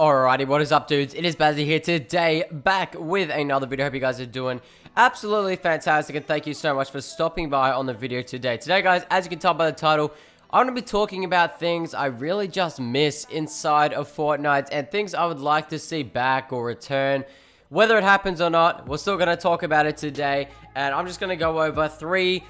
Alrighty, what is up, dudes? It is Bazzaa here today, back with another video. Hope you guys are doing absolutely fantastic, and thank you so much for stopping by on the video today. Today, guys, as you can tell by the title, I'm going to be talking about things I really just miss inside of Fortnite, and things I would like to see back or return. Whether it happens or not, we're still going to talk about it today, and I'm just going to go over three,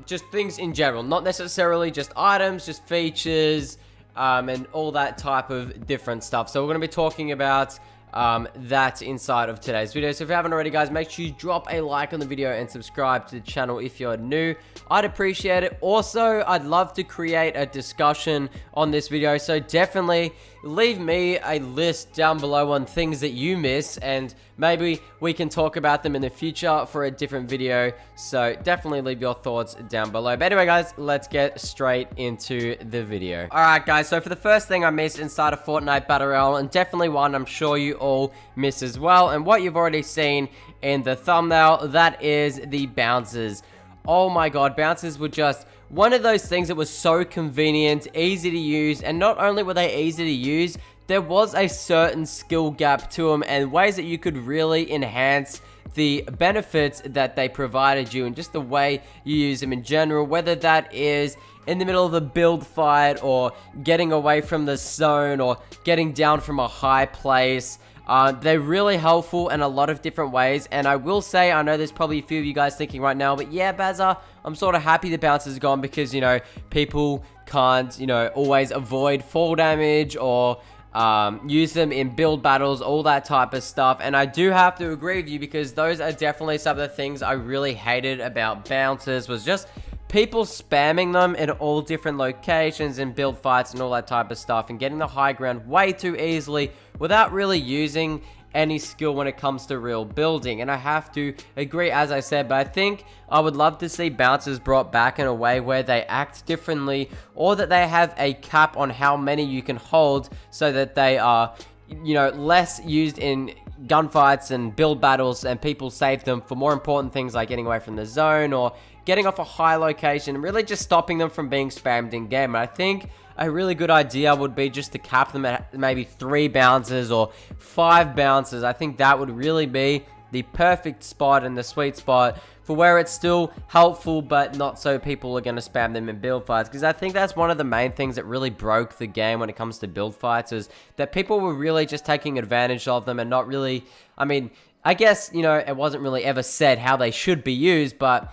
just things in general. Not necessarily just items, just features, and all that type of different stuff. So we're going to be talking about that inside of today's video. So if you haven't already, guys, make sure you drop a like on the video and subscribe to the channel if you're new. I'd appreciate it. Also, I'd love to create a discussion on this video, so definitely leave me a list down below on things that you miss, and maybe we can talk about them in the future for a different video. So definitely leave your thoughts down below. But anyway, guys, let's get straight into the video. Alright, guys, so for the first thing I missed inside of Fortnite Battle Royale, and definitely one I'm sure you all miss as well, and what you've already seen in the thumbnail, that is the bouncers. Oh my god, bouncers were just one of those things that was so convenient, easy to use, and not only were they easy to use, there was a certain skill gap to them and ways that you could really enhance the benefits that they provided you and just the way you use them in general, whether that is in the middle of a build fight or getting away from the zone or getting down from a high place. They're really helpful in a lot of different ways, and I will say, I know there's probably a few of you guys thinking right now, but yeah, Bazzaa, I'm sort of happy the bouncers are gone because, you know, people can't, you know, always avoid fall damage or use them in build battles, all that type of stuff. And I do have to agree with you because those are definitely some of the things I really hated about bouncers, was just people spamming them in all different locations and build fights and all that type of stuff, and getting the high ground way too easily without really using any skill when it comes to real building. And I have to agree, as I said, but I think I would love to see bouncers brought back in a way where they act differently, or that they have a cap on how many you can hold so that they are, you know, less used in gunfights and build battles, and people save them for more important things like getting away from the zone or getting off a high location, and really just stopping them from being spammed in game. And I think a really good idea would be just to cap them at maybe 3 bouncers or 5 bouncers. I think that would really be the perfect spot and the sweet spot for where it's still helpful, but not so people are going to spam them in build fights. Because I think that's one of the main things that really broke the game when it comes to build fights, is that people were really just taking advantage of them and not really, I mean, I guess, you know, it wasn't really ever said how they should be used, but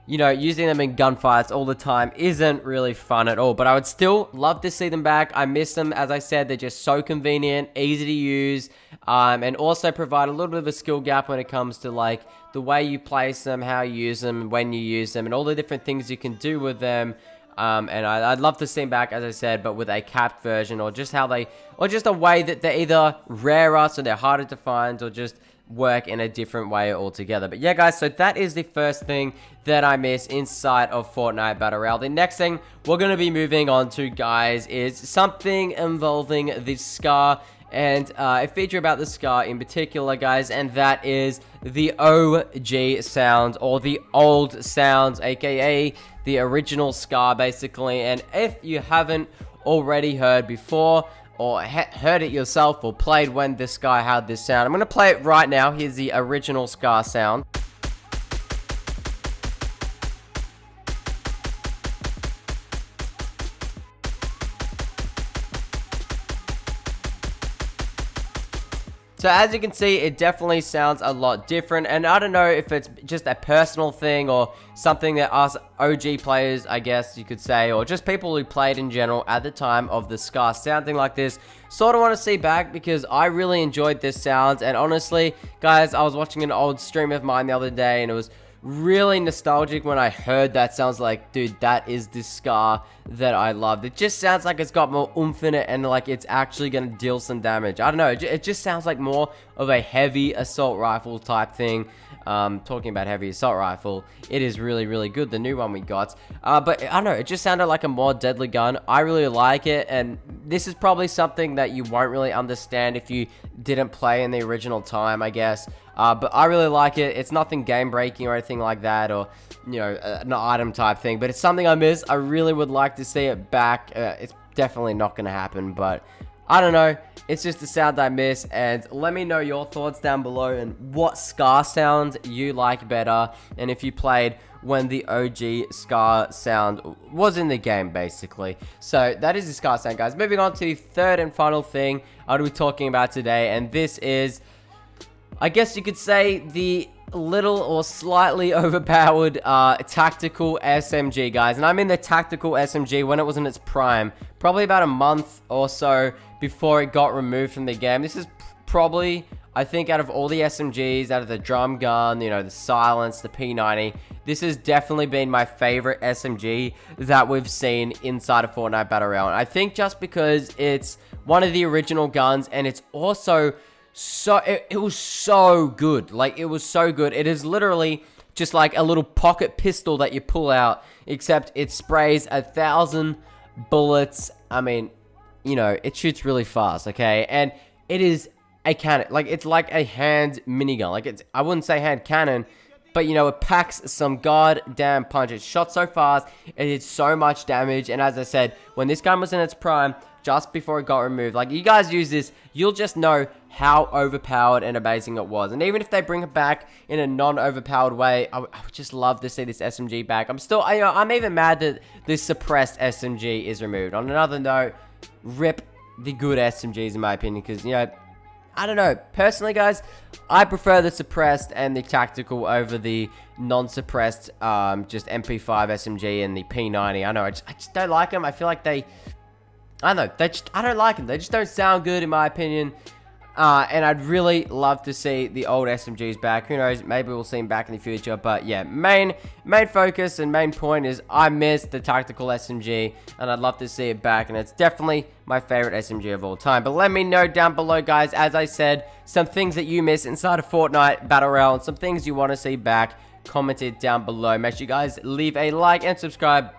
you know, using them in gunfights all the time isn't really fun at all. But I would still love to see them back. I miss them. As I said, they're just so convenient, easy to use, and also provide a little bit of a skill gap when it comes to, like, the way you place them, how you use them, when you use them, and all the different things you can do with them. And I'd love to see them back, as I said, but with a capped version, or just how they, or just a way that they're either rarer, so they're harder to find, or just work in a different way altogether. But yeah, guys, so that is the first thing that I miss inside of Fortnite Battle Royale. The next thing we're going to be moving on to, guys, is something involving the Scar, and a feature about the Scar in particular, guys, and that is the OG sounds, or the old sounds, aka the original Scar, basically. And if you haven't already heard before, or heard it yourself, or played when this guy had this sound, I'm going to play it right now. Here's the original Scar sound. So as you can see, it definitely sounds a lot different, and I don't know if it's just a personal thing or something that us OG players, I guess you could say, or just people who played in general at the time of the Scar sounding like this, sort of want to see back, because I really enjoyed this sound. And honestly, guys, I was watching an old stream of mine the other day, and it was really nostalgic when I heard that. Sounds like, dude, that is the Scar that I loved. It just sounds like it's got more oomph in it, and like it's actually gonna deal some damage. I don't know, it just sounds like more of a heavy assault rifle type thing. Talking about heavy assault rifle, it is really good, the new one we got. But I don't know, it just sounded like a more deadly gun. I really like it, and this is probably something that you won't really understand if you didn't play in the original time, I guess. But I really like it. It's nothing game breaking or anything like that, or, you know, an item type thing, but it's something I miss. I really would like to see it back. It's definitely not going to happen, but I don't know. It's just a sound I miss. And let me know your thoughts down below and what Scar sound you like better. And if you played when the OG Scar sound was in the game, basically. So that is the Scar sound, guys. Moving on to the third and final thing I'll be talking about today. And this is, I guess you could say, the little or slightly overpowered tactical SMG, guys. And I mean the tactical SMG when it was in its prime, probably about a month or so before it got removed from the game. This is probably, I think, out of all the SMGs, out of the drum gun, you know, the silence, the P90, this has definitely been my favorite SMG that we've seen inside of Fortnite Battle Royale. I think just because it's one of the original guns, and it's also so, it was so good. Like, it was so good. It is literally just like a little pocket pistol that you pull out, except it sprays 1,000 bullets. I mean, you know, it shoots really fast, okay? And it is a cannon. Like, it's like a hand minigun. Like, it's, I wouldn't say hand cannon, but, you know, it packs some goddamn punch. It's shot so fast. It did so much damage. And as I said, when this gun was in its prime, just before it got removed, like, you guys use this, you'll just know how overpowered and amazing it was. And even if they bring it back in a non-overpowered way, I would just love to see this SMG back. I'm even mad that this suppressed SMG is removed. On another note, rip the good SMGs in my opinion, because, you know, I don't know. Personally, guys, I prefer the suppressed and the tactical over the non-suppressed, just MP5 SMG and the P90. I know, I just don't like them. I feel like I don't know. I don't like them. They just don't sound good in my opinion. And I'd really love to see the old SMGs back. Who knows? Maybe we'll see them back in the future. But yeah, main focus and main point is I miss the tactical SMG, and I'd love to see it back. And it's definitely my favorite SMG of all time. But let me know down below, guys. As I said, some things that you miss inside of Fortnite Battle Royale, and some things you want to see back. Comment it down below. Make sure you guys leave a like and subscribe.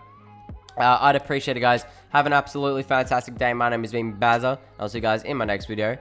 I'd appreciate it, guys. Have an absolutely fantastic day. My name has been Bazzaa. I'll see you guys in my next video.